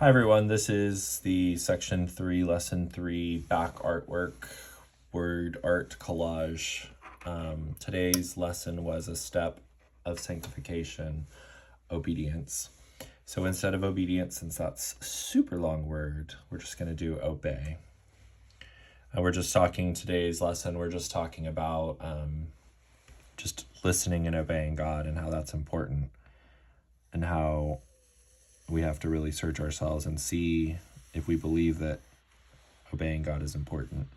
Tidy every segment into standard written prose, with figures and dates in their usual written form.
Hi everyone, this is the section 3, lesson 3, back artwork, word art collage. Today's lesson was a step of sanctification, obedience. So instead of obedience, since that's a super long word, we're just going to do obey. And we're just talking, today's lesson, we're just talking about just listening and obeying God and how that's important and how we have to really search ourselves and see if we believe that obeying God is important.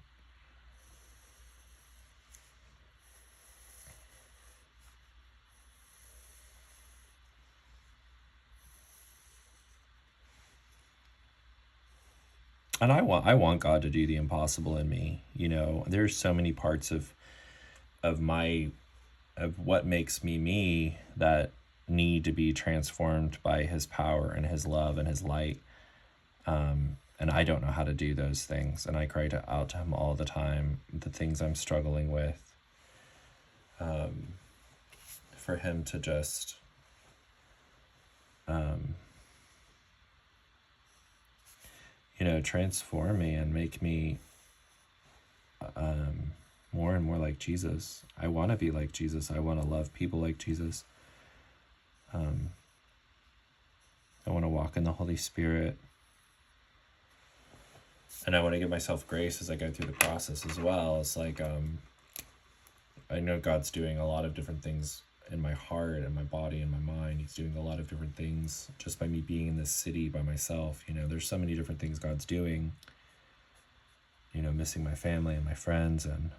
And I want God to do the impossible in me. You know, there's so many parts of what makes me me that need to be transformed by his power and his love and his light. And I don't know how to do those things. And I cry out to him all the time, the things I'm struggling with, for him to just, transform me and make me more and more like Jesus. I want to be like Jesus. I want to love people like Jesus. I want to walk in the Holy Spirit. And I want to give myself grace as I go through the process as well. It's like, I know God's doing a lot of different things in my heart and my body and my mind. He's doing a lot of different things just by me being in this city by myself. You know, there's so many different things God's doing, missing my family and my friends. And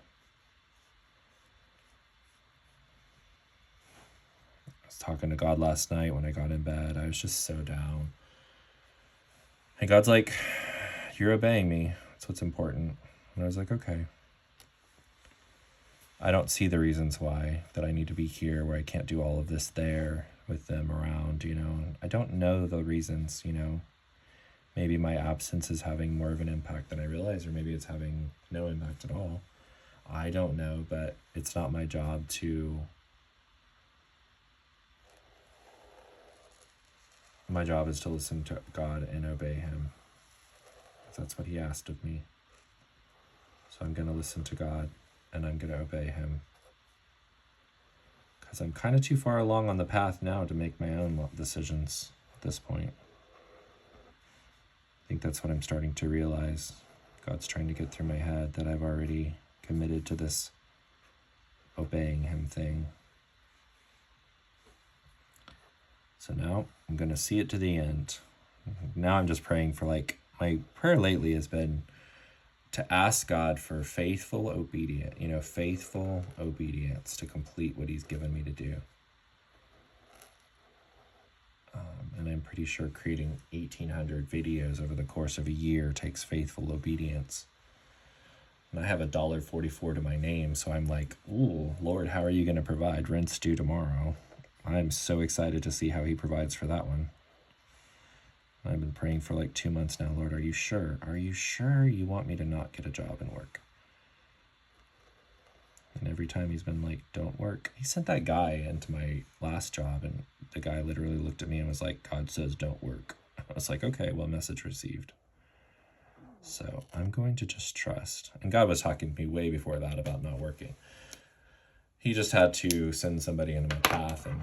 I was talking to God last night when I got in bed. I was just so down. And God's like, you're obeying me. That's what's important. And I was like, okay. I don't see the reasons why that I need to be here where I can't do all of this there with them around, I don't know the reasons, Maybe my absence is having more of an impact than I realize, or maybe it's having no impact at all. I don't know, but it's not my job to... My job is to listen to God and obey him. That's what he asked of me. So I'm going to listen to God and I'm going to obey him. Because I'm kind of too far along on the path now to make my own decisions at this point. I think that's what I'm starting to realize. God's trying to get through my head that I've already committed to this obeying him thing. So now I'm going to see it to the end. Now I'm just praying for, my prayer lately has been to ask God for faithful obedience, faithful obedience to complete what he's given me to do. And I'm pretty sure creating 1,800 videos over the course of a year takes faithful obedience. And I have $1.44 to my name, so I'm like, ooh, Lord, how are you going to provide? Rent's due tomorrow. I'm so excited to see how he provides for that one. I've been praying for 2 months now. Lord, are you sure? Are you sure you want me to not get a job and work? And every time he's been like, don't work. He sent that guy into my last job, and the guy literally looked at me and was like, God says don't work. I was like, okay, well, message received. So I'm going to just trust. And God was talking to me way before that about not working. He just had to send somebody into my path and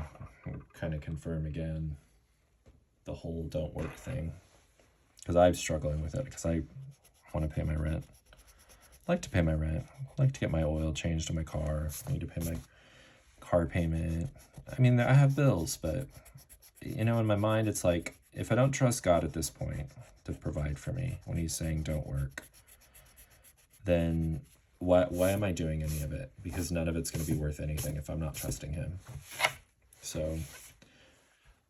kind of confirm again the whole don't work thing, because I'm struggling with it, because I want to pay my rent. I like to pay my rent. I like to get my oil changed in my car. I need to pay my car payment. I mean, I have bills, but in my mind, it's like, if I don't trust God at this point to provide for me when he's saying don't work, then why am I doing any of it? Because none of it's going to be worth anything if I'm not trusting him. So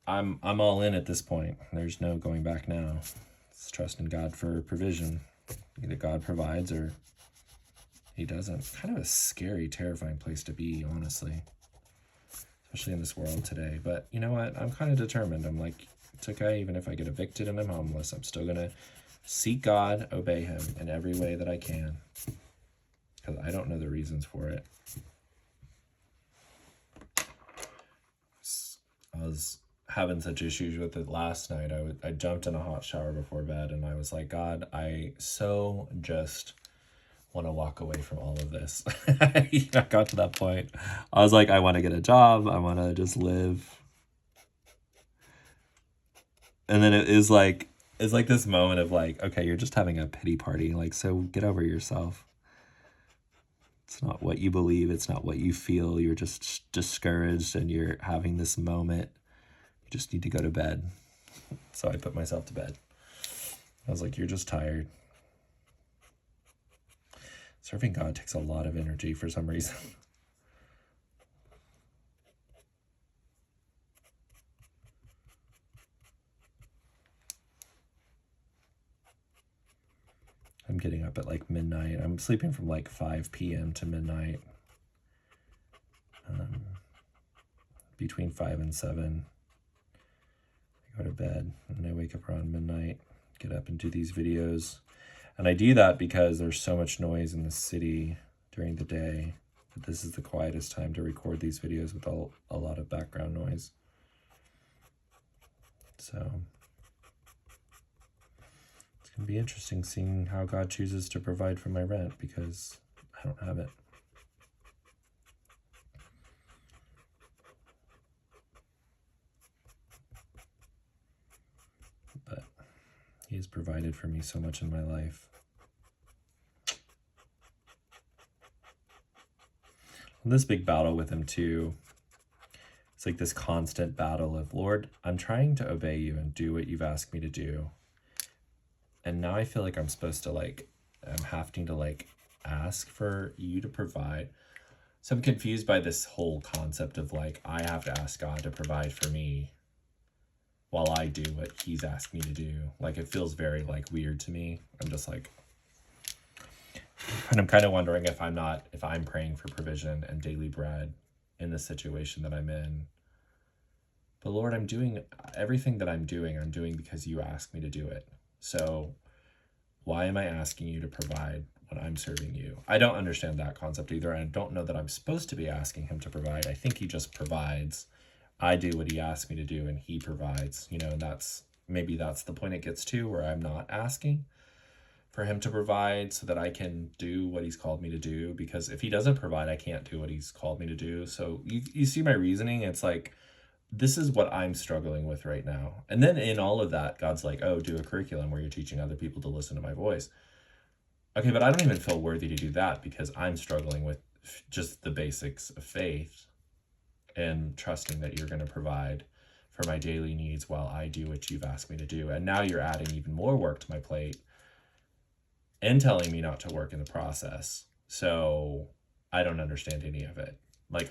I'm all in at this point. There's no going back now. It's trusting God for provision. Either God provides or he doesn't. Kind of a scary, terrifying place to be, honestly. Especially in this world today. But you know what? I'm kind of determined. I'm like, it's okay, even if I get evicted and I'm homeless, I'm still going to seek God, obey him in every way that I can. Because I don't know the reasons for it. I was having such issues with it last night. I jumped in a hot shower before bed, and I was like, God, I so just want to walk away from all of this. I got to that point. I was like, I want to get a job. I want to just live. And then it's like this moment of like, okay, you're just having a pity party. Like, so get over yourself. It's not what you believe. It's not what you feel. You're just discouraged and you're having this moment. You just need to go to bed. So I put myself to bed. I was like, you're just tired. Serving God takes a lot of energy for some reason. I'm getting up at like midnight. I'm sleeping from like 5 p.m. to midnight. Between 5 and 7. I go to bed and I wake up around midnight, get up and do these videos. And I do that because there's so much noise in the city during the day. But this is the quietest time to record these videos with a lot of background noise. So it's going to be interesting seeing how God chooses to provide for my rent, because I don't have it. But He has provided for me so much in my life. And this big battle with Him too. It's like this constant battle of, Lord, I'm trying to obey you and do what you've asked me to do. And now I feel like I'm supposed to I'm having to ask for you to provide. So I'm confused by this whole concept of I have to ask God to provide for me while I do what He's asked me to do. It feels very weird to me. I'm just and I'm kind of wondering if I'm praying for provision and daily bread in the situation that I'm in. But Lord, I'm doing everything that I'm doing because you asked me to do it. So why am I asking you to provide when I'm serving you? I don't understand that concept either. I don't know that I'm supposed to be asking Him to provide. I think He just provides. I do what He asks me to do and He provides, and maybe that's the point it gets to, where I'm not asking for Him to provide so that I can do what He's called me to do, because if He doesn't provide, I can't do what He's called me to do. So you see my reasoning. It's this is what I'm struggling with right now. And then in all of that, God's oh, do a curriculum where you're teaching other people to listen to my voice. Okay, but I don't even feel worthy to do that because I'm struggling with just the basics of faith and trusting that you're going to provide for my daily needs while I do what you've asked me to do. And now you're adding even more work to my plate and telling me not to work in the process. So I don't understand any of it.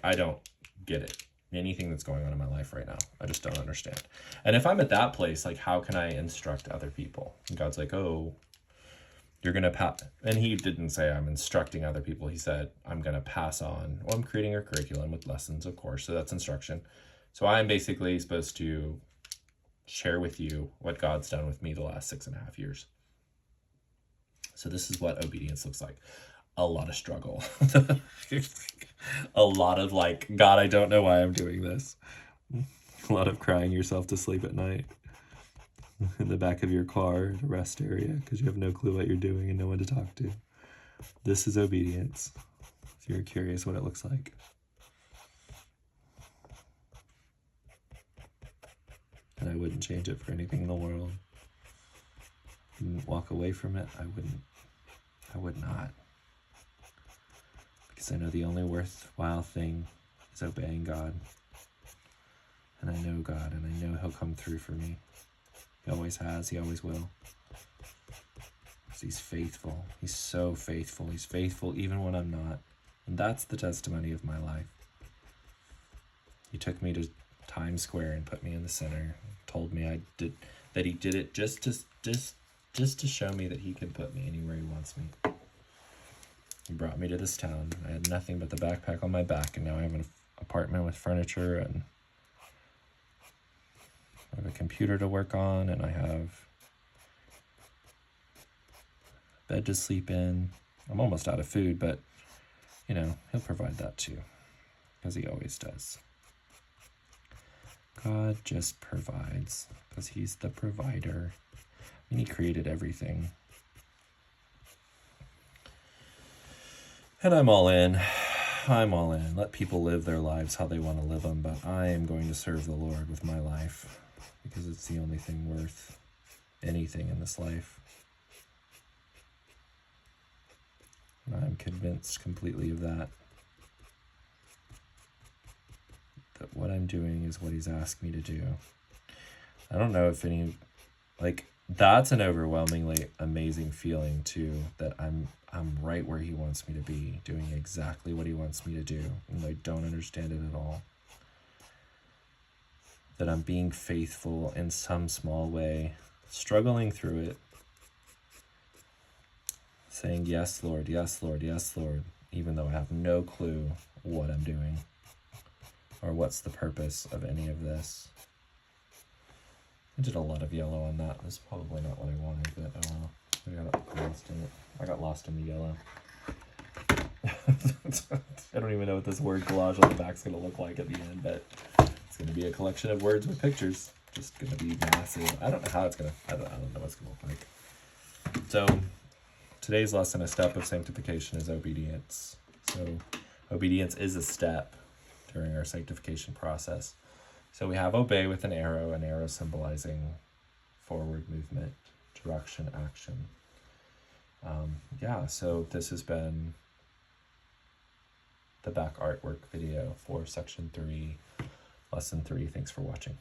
I don't get it. Anything that's going on in my life right now, I just don't understand. And if I'm at that place, how can I instruct other people? And God's oh, you're going to and He didn't say I'm instructing other people. He said, I'm going to pass on. Well, I'm creating a curriculum with lessons, of course. So that's instruction. So I'm basically supposed to share with you what God's done with me the last 6.5 years. So this is what obedience looks like. A lot of struggle. A lot of God, I don't know why I'm doing this. A lot of crying yourself to sleep at night in the back of your car, the rest area, because you have no clue what you're doing and no one to talk to. This is obedience, if you're curious what it looks like. And I wouldn't change it for anything in the world. I wouldn't walk away from it. I would not. Because I know the only worthwhile thing is obeying God. And I know God, and I know He'll come through for me. He always has, He always will. Because He's faithful. He's so faithful. He's faithful even when I'm not. And that's the testimony of my life. He took me to Times Square and put me in the center. Told me that He did it just to show me that He can put me anywhere He wants me. He brought me to this town. I had nothing but the backpack on my back, and now I have an apartment with furniture, and I have a computer to work on, and I have a bed to sleep in. I'm almost out of food, but, He'll provide that too, because He always does. God just provides because he's the provider. And he created everything. And I'm all in. I'm all in. Let people live their lives how they want to live them, but I am going to serve the Lord with my life because it's the only thing worth anything in this life. And I'm convinced completely of that. That what I'm doing is what he's asked me to do. I don't know if that's an overwhelmingly amazing feeling too, that I'm right where he wants me to be, doing exactly what he wants me to do, and I don't understand it at all. That I'm being faithful in some small way, struggling through it, saying, yes, Lord, yes, Lord, yes, Lord, even though I have no clue what I'm doing or what's the purpose of any of this. I did a lot of yellow on that. That's probably not what I wanted, but oh well. I got lost in the yellow. I don't even know what this word collage on the back's going to look like at the end, but it's going to be a collection of words with pictures. Just going to be massive. I don't know how it's going to, I don't know what it's going to look like. So today's lesson, a step of sanctification, is obedience. So obedience is a step during our sanctification process. So we have obey with an arrow symbolizing forward movement, direction, action. So this has been the back artwork video for section 3, lesson 3. Thanks for watching.